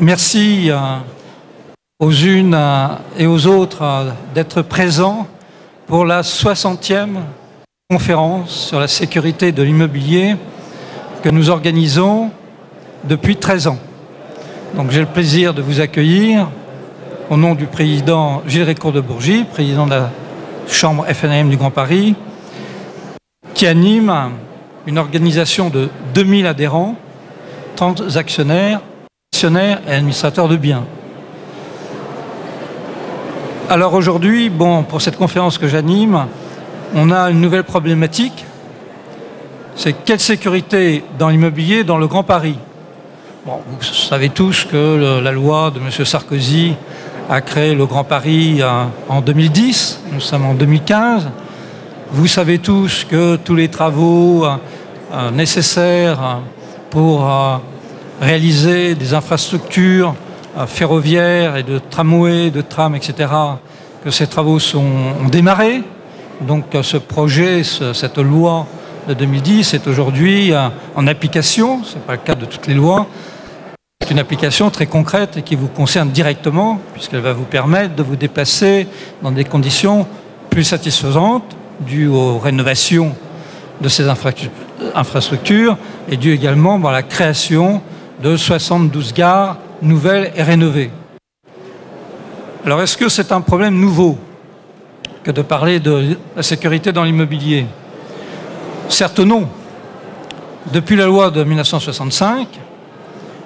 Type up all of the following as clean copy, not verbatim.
Merci aux unes et aux autres d'être présents pour la 60e conférence sur la sécurité de l'immobilier que nous organisons depuis 13 ans. Donc j'ai le plaisir de vous accueillir au nom du président Gilles Récourt de Bourgy, président de la Chambre FNAM du Grand Paris, qui anime une organisation de 2000 adhérents, 30 actionnaires et administrateurs de biens. Alors aujourd'hui, pour cette conférence que j'anime, on a une nouvelle problématique. C'est quelle sécurité dans l'immobilier dans le Grand Paris? Vous savez tous que la loi de M. Sarkozy a créé le Grand Paris en 2010. Nous sommes en 2015. Vous savez tous que tous les travaux nécessaires pour réaliser des infrastructures ferroviaires et de tramways, de trams, etc., que ces travaux ont démarré. Donc ce projet, cette loi de 2010 est aujourd'hui en application. Ce n'est pas le cas de toutes les lois. C'est une application très concrète et qui vous concerne directement, puisqu'elle va vous permettre de vous déplacer dans des conditions plus satisfaisantes, dues aux rénovations de ces infrastructures et dues également à la création de 72 gares nouvelles et rénovées. Alors est-ce que c'est un problème nouveau que de parler de la sécurité dans l'immobilier? Certes non. Depuis la loi de 1965,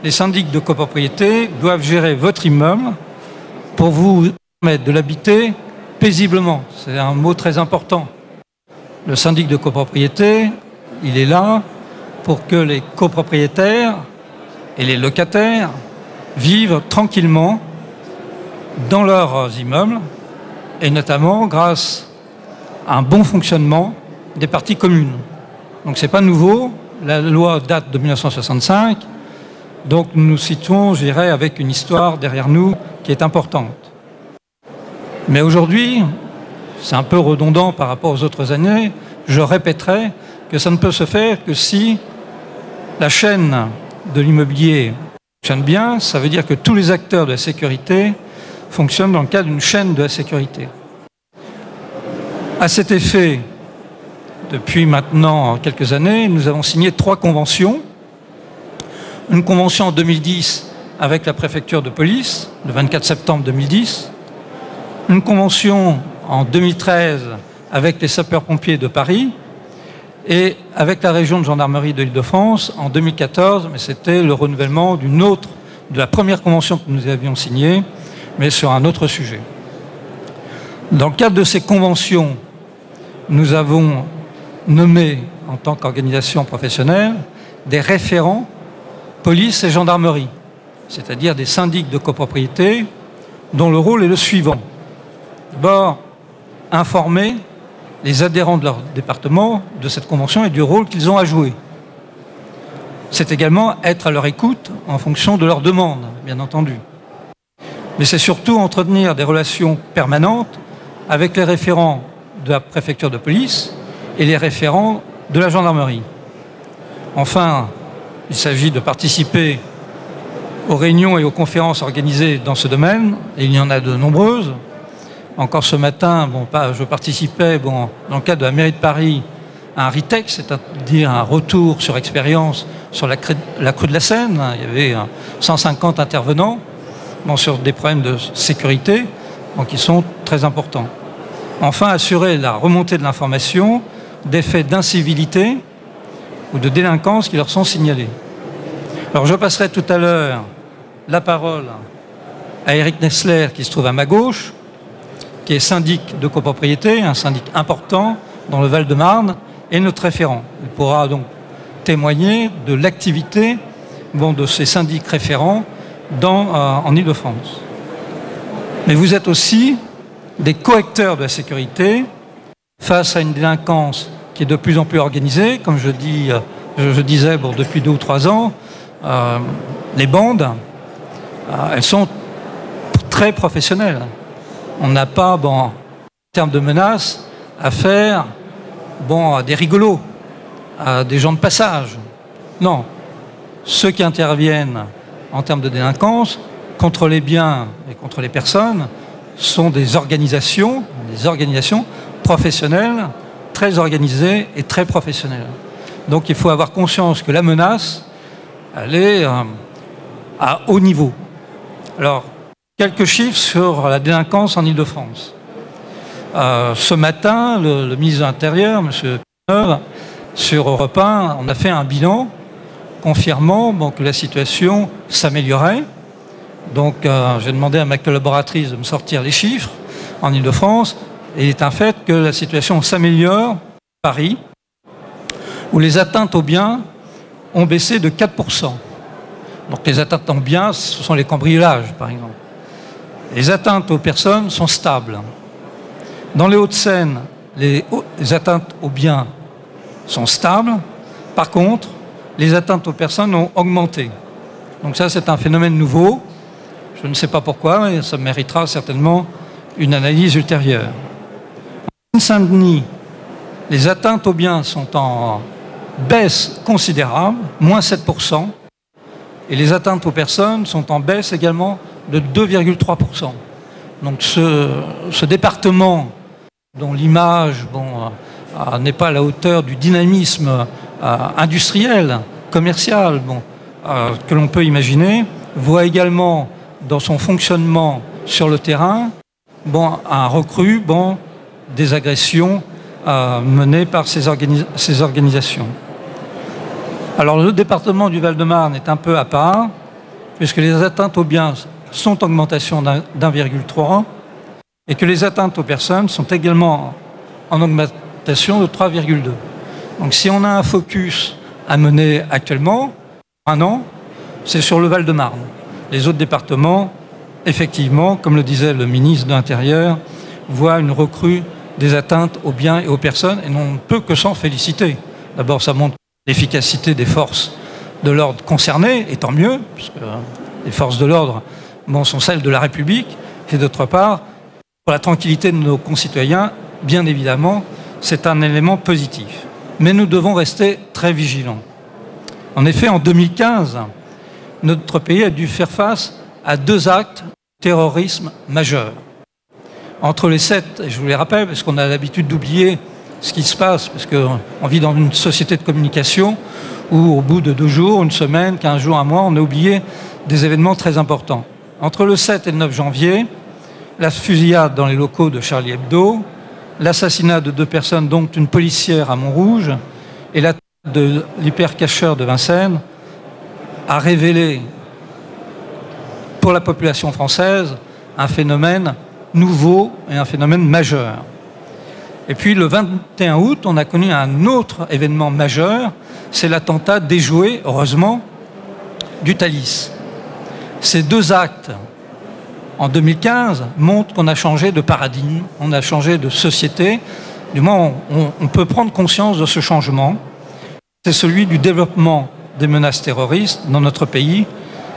les syndics de copropriété doivent gérer votre immeuble pour vous permettre de l'habiter paisiblement. C'est un mot très important. Le syndic de copropriété, il est là pour que les copropriétaires et les locataires vivent tranquillement dans leurs immeubles et notamment grâce à un bon fonctionnement des parties communes. Donc c'est pas nouveau, la loi date de 1965, donc nous nous situons, je dirais, avec une histoire derrière nous qui est importante. Mais aujourd'hui, c'est un peu redondant par rapport aux autres années, je répéterai que ça ne peut se faire que si la chaîne de l'immobilier fonctionne bien. Ça veut dire que tous les acteurs de la sécurité fonctionnent dans le cadre d'une chaîne de la sécurité. À cet effet, depuis maintenant quelques années, nous avons signé 3 conventions. Une convention en 2010 avec la préfecture de police, le 24 septembre 2010. Une convention en 2013 avec les sapeurs-pompiers de Paris et avec la région de gendarmerie de l'Île-de-France en 2014, mais c'était le renouvellement de la première convention que nous avions signée, mais sur un autre sujet. Dans le cadre de ces conventions, nous avons nommé, en tant qu'organisation professionnelle, des référents police et gendarmerie, c'est-à-dire des syndics de copropriété dont le rôle est le suivant. D'abord, informer les adhérents de leur département de cette convention et du rôle qu'ils ont à jouer. C'est également être à leur écoute en fonction de leurs demandes, bien entendu. Mais c'est surtout entretenir des relations permanentes avec les référents de la préfecture de police et les référents de la gendarmerie. Enfin, il s'agit de participer aux réunions et aux conférences organisées dans ce domaine, et il y en a de nombreuses. Encore ce matin, je participais dans le cadre de la mairie de Paris à un RITEC, c'est-à-dire un retour sur expérience sur la crue de la Seine. Il y avait 150 intervenants sur des problèmes de sécurité qui sont très importants. Enfin, assurer la remontée de l'information des faits d'incivilité ou de délinquance qui leur sont signalés. Alors je passerai tout à l'heure la parole à Eric Nessler qui se trouve à ma gauche, qui est syndic de copropriété, un syndic important dans le Val-de-Marne, et notre référent. Il pourra donc témoigner de l'activité de ces syndics référents en Île-de-France. Mais vous êtes aussi des coacteurs de la sécurité face à une délinquance qui est de plus en plus organisée. Comme je disais depuis 2 ou 3 ans, les bandes, elles sont très professionnelles. On n'a pas, en termes de menaces, affaire à des rigolos, à des gens de passage. Non. Ceux qui interviennent en termes de délinquance, contre les biens et contre les personnes, sont des organisations professionnelles, très organisées et très professionnelles. Donc il faut avoir conscience que la menace, elle est à haut niveau. Alors, quelques chiffres sur la délinquance en Île-de-France. Ce matin, le ministre de l'Intérieur, M. Cazeneuve, sur Europe 1, on a fait un bilan confirmant que la situation s'améliorait. Donc, j'ai demandé à ma collaboratrice de me sortir les chiffres en Île-de-France. Et il est un fait que la situation s'améliore à Paris, où les atteintes aux biens ont baissé de 4%. Donc, les atteintes aux biens, ce sont les cambriolages, par exemple. Les atteintes aux personnes sont stables. Dans les Hauts-de-Seine, les atteintes aux biens sont stables. Par contre, les atteintes aux personnes ont augmenté. Donc ça, c'est un phénomène nouveau. Je ne sais pas pourquoi, mais ça méritera certainement une analyse ultérieure. En Seine-Saint-Denis, les atteintes aux biens sont en baisse considérable, moins 7%, et les atteintes aux personnes sont en baisse également de 2,3%. Donc ce département, dont l'image n'est pas à la hauteur du dynamisme industriel, commercial que l'on peut imaginer, voit également dans son fonctionnement sur le terrain un recrue des agressions menées par ces organisations. Alors le département du Val-de-Marne est un peu à part, puisque les atteintes aux biens sont en augmentation d'1,3 et que les atteintes aux personnes sont également en augmentation de 3,2. Donc si on a un focus à mener actuellement, un an, c'est sur le Val-de-Marne. Les autres départements, effectivement, comme le disait le ministre de l'Intérieur, voient une recrue des atteintes aux biens et aux personnes, et on ne peut que s'en féliciter. D'abord, ça montre l'efficacité des forces de l'ordre concernées, et tant mieux, puisque les forces de l'ordre sont celles de la République, et d'autre part, pour la tranquillité de nos concitoyens, bien évidemment, c'est un élément positif. Mais nous devons rester très vigilants. En effet, en 2015, notre pays a dû faire face à 2 actes de terrorisme majeurs. Entre les 7, et je vous les rappelle, parce qu'on a l'habitude d'oublier ce qui se passe, parce qu'on vit dans une société de communication où, au bout de 2 jours, 1 semaine, 15 jours, 1 mois, on a oublié des événements très importants. Entre le 7 et le 9 janvier, la fusillade dans les locaux de Charlie Hebdo, l'assassinat de 2 personnes, dont une policière à Montrouge, et l'attaque de l'hypercacheur de Vincennes, a révélé pour la population française un phénomène nouveau et un phénomène majeur. Et puis le 21 août, on a connu un autre événement majeur, c'est l'attentat déjoué, heureusement, du Thalys. Ces 2 actes, en 2015, montrent qu'on a changé de paradigme, on a changé de société. Du moins, on peut prendre conscience de ce changement. C'est celui du développement des menaces terroristes dans notre pays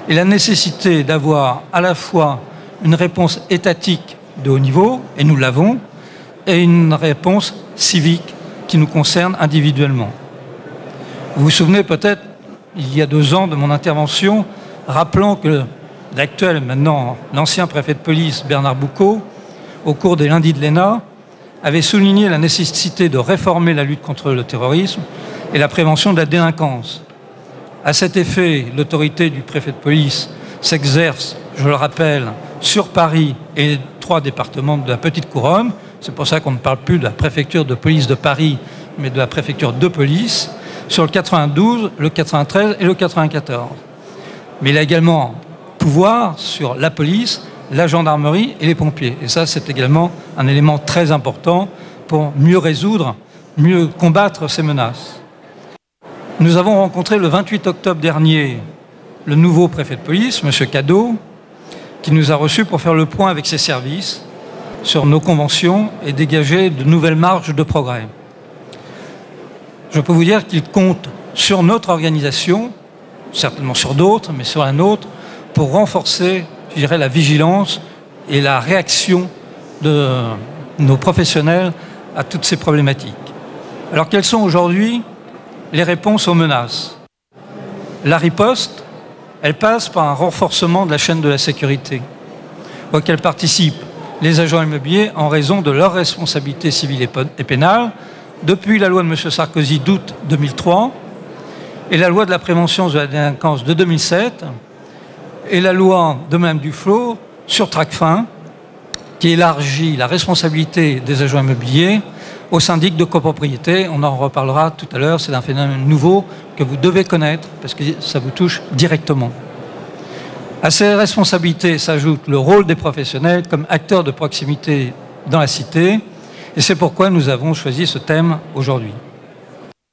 et la nécessité d'avoir à la fois une réponse étatique de haut niveau, et nous l'avons, et une réponse civique qui nous concerne individuellement. Vous vous souvenez peut-être, il y a 2 ans, de mon intervention, rappelant que l'actuel, maintenant l'ancien préfet de police, Bernard Boucaud, au cours des lundis de l'ENA, avait souligné la nécessité de réformer la lutte contre le terrorisme et la prévention de la délinquance. À cet effet, l'autorité du préfet de police s'exerce, je le rappelle, sur Paris et les 3 départements de la Petite Couronne. C'est pour ça qu'on ne parle plus de la préfecture de police de Paris, mais de la préfecture de police, sur le 92, le 93 et le 94. Mais il a également pouvoir sur la police, la gendarmerie et les pompiers. Et ça, c'est également un élément très important pour mieux résoudre, mieux combattre ces menaces. Nous avons rencontré le 28 octobre dernier le nouveau préfet de police, M. Cadeau, qui nous a reçus pour faire le point avec ses services sur nos conventions et dégager de nouvelles marges de progrès. Je peux vous dire qu'il compte sur notre organisation, certainement sur d'autres, mais sur la nôtre, pour renforcer, je dirais, la vigilance et la réaction de nos professionnels à toutes ces problématiques. Alors, quelles sont aujourd'hui les réponses aux menaces? La riposte, elle passe par un renforcement de la chaîne de la sécurité, auquel participent les agents immobiliers en raison de leurs responsabilités civiles et pénales, depuis la loi de M. Sarkozy d'août 2003, et la loi de la prévention de la délinquance de 2007, et la loi de Mme Duflot sur Tracfin, qui élargit la responsabilité des agents immobiliers aux syndics de copropriété. On en reparlera tout à l'heure, c'est un phénomène nouveau que vous devez connaître parce que ça vous touche directement. À ces responsabilités s'ajoute le rôle des professionnels comme acteurs de proximité dans la cité, et c'est pourquoi nous avons choisi ce thème aujourd'hui.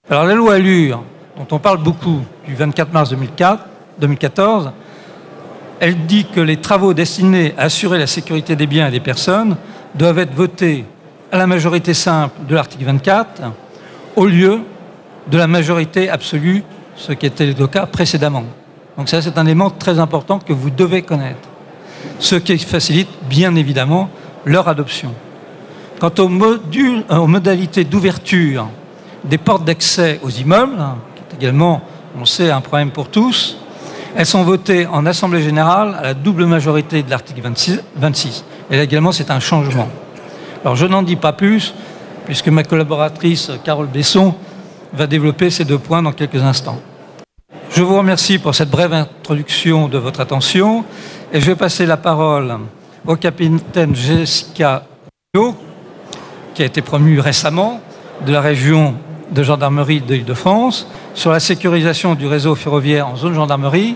Alors la loi ALUR, dont on parle beaucoup, du 24 mars 2014, elle dit que les travaux destinés à assurer la sécurité des biens et des personnes doivent être votés à la majorité simple de l'article 24 au lieu de la majorité absolue, ce qui était le cas précédemment. Donc ça, c'est un élément très important que vous devez connaître, ce qui facilite bien évidemment leur adoption. Quant aux modalités d'ouverture des portes d'accès aux immeubles, qui est également, on le sait, un problème pour tous, elles sont votées en Assemblée générale à la double majorité de l'article 26. Et là également, c'est un changement. Alors, je n'en dis pas plus, puisque ma collaboratrice Carole Besson va développer ces deux points dans quelques instants. Je vous remercie pour cette brève introduction de votre attention, et je vais passer la parole au capitaine Jessica Rio, qui a été promue récemment de la région de gendarmerie de l'Île-de-France, sur la sécurisation du réseau ferroviaire en zone gendarmerie.